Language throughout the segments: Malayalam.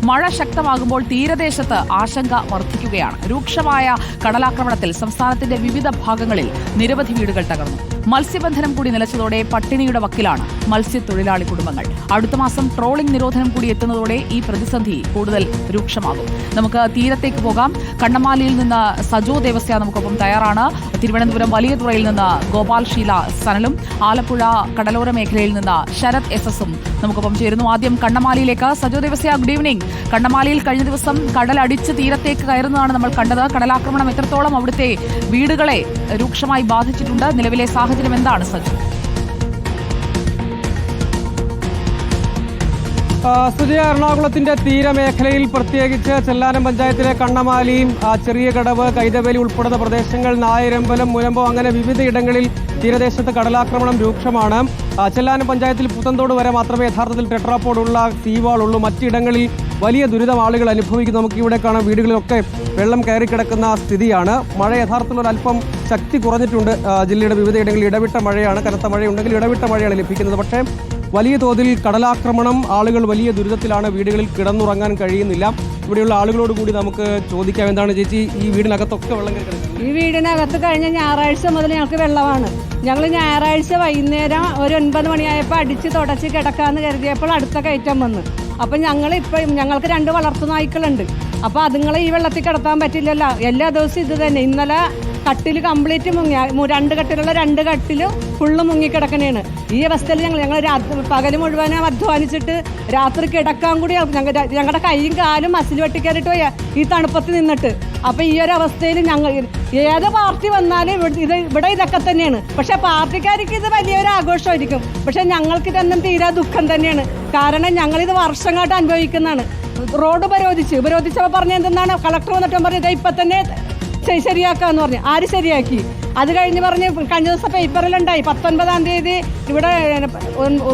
മഴ ശക്തമാകുമ്പോൾ തീരദേശത്ത് ആശങ്ക വർദ്ധിക്കുകയാണ്. രൂക്ഷമായ കടലാക്രമണത്തിൽ സംസ്ഥാനത്തിന്റെ വിവിധ ഭാഗങ്ങളിൽ നിരവധി വീടുകൾ തകർന്നു. മത്സ്യബന്ധനം കൂടി നിലച്ചതോടെ പട്ടിണിയുടെ വക്കിലാണ് മത്സ്യത്തൊഴിലാളി കുടുംബങ്ങൾ. അടുത്ത മാസം ട്രോളിംഗ് നിരോധനം കൂടി എത്തുന്നതോടെ ഈ പ്രതിസന്ധി കൂടുതൽ രൂക്ഷമാകും. നമുക്ക് തീരത്തേക്ക് പോകാം. കണ്ണമാലിയിൽ നിന്ന് സജോ ദേവസ്യ നമുക്കൊപ്പം തയ്യാറാണ്. തിരുവനന്തപുരം വലിയതുറയിൽ നിന്ന് ഗോപാൽ ഷീല സനലും ആലപ്പുഴ കടലോര മേഖലയിൽ നിന്ന് ശരത് എസ്.എസും നമുക്കൊപ്പം ചേരുന്നു. ആദ്യം കണ്ണമാലിയിലേക്ക്. Sajo Devasya, good evening. കണ്ണമാലിയിൽ കഴിഞ്ഞ ദിവസം കടലടിച്ച് തീരത്തേക്ക് കയറുന്നതാണ് നമ്മൾ കണ്ടത്. കടലാക്രമണം എത്രത്തോളം അവിടുത്തെ വീടുകളെ രൂക്ഷമായി ബാധിച്ചിട്ടുണ്ട്? നിലവിലെ സാഹചര്യം എന്താണ് സജു? സുജയ, എറണാകുളത്തിന്റെ തീരമേഖലയിൽ പ്രത്യേകിച്ച് ചെല്ലാനം പഞ്ചായത്തിലെ കണ്ണമാലിയും ചെറിയ കടവ്, കൈതവേലി ഉൾപ്പെടുന്ന പ്രദേശങ്ങൾ, നായരമ്പലം, മുനമ്പം അങ്ങനെ വിവിധയിടങ്ങളിൽ തീരദേശത്ത് കടലാക്രമണം രൂക്ഷമാണ്. ചെല്ലാനം പഞ്ചായത്തിൽ പുത്തൻതോട് വരെ മാത്രമേ യഥാർത്ഥത്തിൽ ടെട്രാപോഡുള്ള സീവാൾ ഉള്ളൂ. മറ്റിടങ്ങളിൽ വലിയ ദുരിതം ആളുകൾ അനുഭവിക്കുന്നു. നമുക്ക് ഇവിടെ കാണാം, വീടുകളിലൊക്കെ വെള്ളം കയറിക്കിടക്കുന്ന സ്ഥിതിയാണ്. മഴ യഥാർത്ഥത്തിൽ ഒരല്പം ശക്തി കുറഞ്ഞിട്ടുണ്ട്. ജില്ലയുടെ വിവിധയിടങ്ങളിൽ ഇടവിട്ട മഴയാണ്, കനത്ത മഴയുണ്ടെങ്കിൽ ഇടവിട്ട മഴയാണ് ലഭിക്കുന്നത്. പക്ഷേ വലിയ തോതിൽ കടലാക്രമണം, ആളുകൾ വലിയ ദുരിതത്തിലാണ്. വീടുകളിൽ കിടന്നുറങ്ങാൻ കഴിയുന്നില്ല. ഇവിടെയുള്ള ആളുകളോട് കൂടി നമുക്ക് ചോദിക്കാം. എന്താണ് ചേച്ചി, ഈ വീടിനകത്തൊക്കെ വെള്ളം കയറി? ഈ വീടിനകത്ത് കഴിഞ്ഞ ഞായറാഴ്ച മുതൽ ഞങ്ങൾക്ക് വെള്ളമാണ്. ഞങ്ങൾ ഞായറാഴ്ച വൈകുന്നേരം ഒരു 9 മണിയായപ്പോൾ അടിച്ച് തുടച്ച് കിടക്കാമെന്ന് കരുതിയപ്പോൾ അടുത്ത കയറ്റം വന്നു. അപ്പം ഞങ്ങൾക്ക് 2 വളർത്തുനായ്ക്കളുണ്ട്. അപ്പോൾ അതുങ്ങളെ ഈ വെള്ളത്തിൽ കിടത്താൻ പറ്റില്ലല്ലോ. എല്ലാ ദിവസവും ഇത് തന്നെ. ഇന്നലെ കട്ടിൽ കംപ്ലീറ്റ് മുങ്ങി, 2 കട്ടിലുള്ള 2 കട്ടിലും ഫുള്ള് മുങ്ങിക്കിടക്കണേണ്. ഈ അവസ്ഥയിൽ ഞങ്ങൾ പകൽ മുഴുവനും അധ്വാനിച്ചിട്ട് രാത്രി കിടക്കാൻ കൂടി ഞങ്ങളുടെ കൈയും കാലും മസിൽ വെട്ടിക്കയറിയിട്ട് പോയാ ഈ തണുപ്പത്ത് നിന്നിട്ട്. അപ്പം ഈ ഒരു അവസ്ഥയിൽ ഞങ്ങൾ ഏത് പാർട്ടി വന്നാലും ഇവിടെ ഇതൊക്കെ തന്നെയാണ്. പക്ഷെ പാർട്ടിക്കാർക്ക് ഇത് വലിയൊരു ആഘോഷമായിരിക്കും. പക്ഷെ ഞങ്ങൾക്ക് ഇതൊന്നും തീരാ ദുഃഖം തന്നെയാണ്. കാരണം ഞങ്ങളിത് വർഷങ്ങളായിട്ട് അനുഭവിക്കുന്നതാണ്. റോഡ് ഉപരോധിച്ചപ്പോൾ പറഞ്ഞ എന്തെന്നാണ്, കളക്ടർ വന്നിട്ടും പറഞ്ഞത് ഇപ്പം തന്നെ ശരിയാക്കാന്ന് പറഞ്ഞു. ആര് ശരിയാക്കി? അത് കഴിഞ്ഞ് പറഞ്ഞ് കഴിഞ്ഞ ദിവസം പേപ്പറിലുണ്ടായി 19-ാം തീയതി ഇവിടെ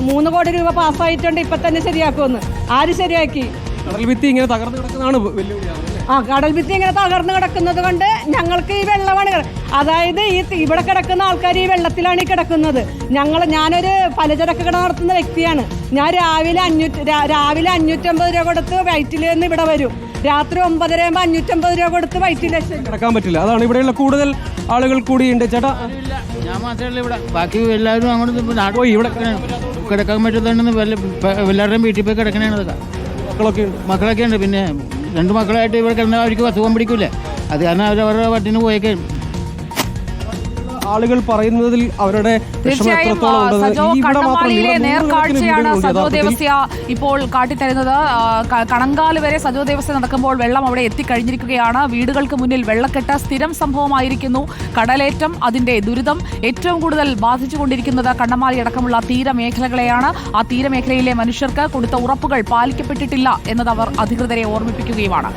3 കോടി രൂപ പാസ്സായിട്ടുണ്ട്, ഇപ്പം തന്നെ ശരിയാക്കുമെന്ന്. ആര് ശരിയാക്കി? കടൽഭിത്തി ഇങ്ങനെ തകർന്നു കിടക്കുന്നതാണ് വെല്ലുവിളിയാണ്. കടൽഭിത്തി ഇങ്ങനെ തകർന്നു കിടക്കുന്നത് കൊണ്ട് ഞങ്ങൾക്ക് ഈ വെള്ളമാണ്. അതായത് ഇവിടെ കിടക്കുന്ന ആൾക്കാർ ഈ വെള്ളത്തിലാണ് ഈ കിടക്കുന്നത്. ഞാനൊരു പലചരക്ക് കട നടത്തുന്ന വ്യക്തിയാണ്. ഞാൻ രാവിലെ 550 രൂപ കൊടുത്ത് വയറ്റിൽ നിന്ന് ഇവിടെ വരും. രാത്രി 9:30 ആകുമ്പോൾ 550 രൂപ കൊടുത്ത് വയറ്റിൽ കിടക്കാൻ പറ്റില്ല. അതാണ് ഇവിടെയുള്ള കൂടുതൽ ആളുകൾ കൂടിയുണ്ട്. ചേട്ടാ, ഞാൻ മാത്രമല്ല ഇവിടെ, ബാക്കി എല്ലാവരും അങ്ങോട്ട് നാട് പോയി. ഇവിടെ കിടക്കാൻ പറ്റുന്നുണ്ടെന്ന് എല്ലാവരുടെയും വീട്ടിൽ പോയി കിടക്കണേണ്. മക്കളൊക്കെ ഉണ്ട്. പിന്നെ 2 മക്കളായിട്ട് ഇവിടെ കിടന്നാൽ അവർക്ക് അസുഖം പിടിക്കൂലേ. അത് കാരണം അവരവരുടെ പട്ടിന് പോയേക്കെ. ആളുകൾ പറയുന്നതിൽ അവരുടെ തീർച്ചയായും കണ്ണമാലിയിലെ നേർക്കാഴ്ചയാണ് സജോ ദേവസ്യ ഇപ്പോൾ കാട്ടിത്തരുന്നത്. കണങ്കാല് വരെ സജോ ദേവസ്യ നടക്കുമ്പോൾ വെള്ളം അവിടെ എത്തിക്കഴിഞ്ഞിരിക്കുകയാണ്. വീടുകൾക്ക് മുന്നിൽ വെള്ളക്കെട്ട് സ്ഥിരം സംഭവമായിരിക്കുന്നു. കടലേറ്റം, അതിന്റെ ദുരിതം ഏറ്റവും കൂടുതൽ ബാധിച്ചുകൊണ്ടിരിക്കുന്നത് കണ്ണമാലി അടക്കമുള്ള തീരമേഖലകളെയാണ്. ആ തീരമേഖലയിലെ മനുഷ്യർക്ക് കൊടുത്ത ഉറപ്പുകൾ പാലിക്കപ്പെട്ടിട്ടില്ല എന്നത് അവർ അധികൃതരെ ഓർമ്മിപ്പിക്കുകയുമാണ്.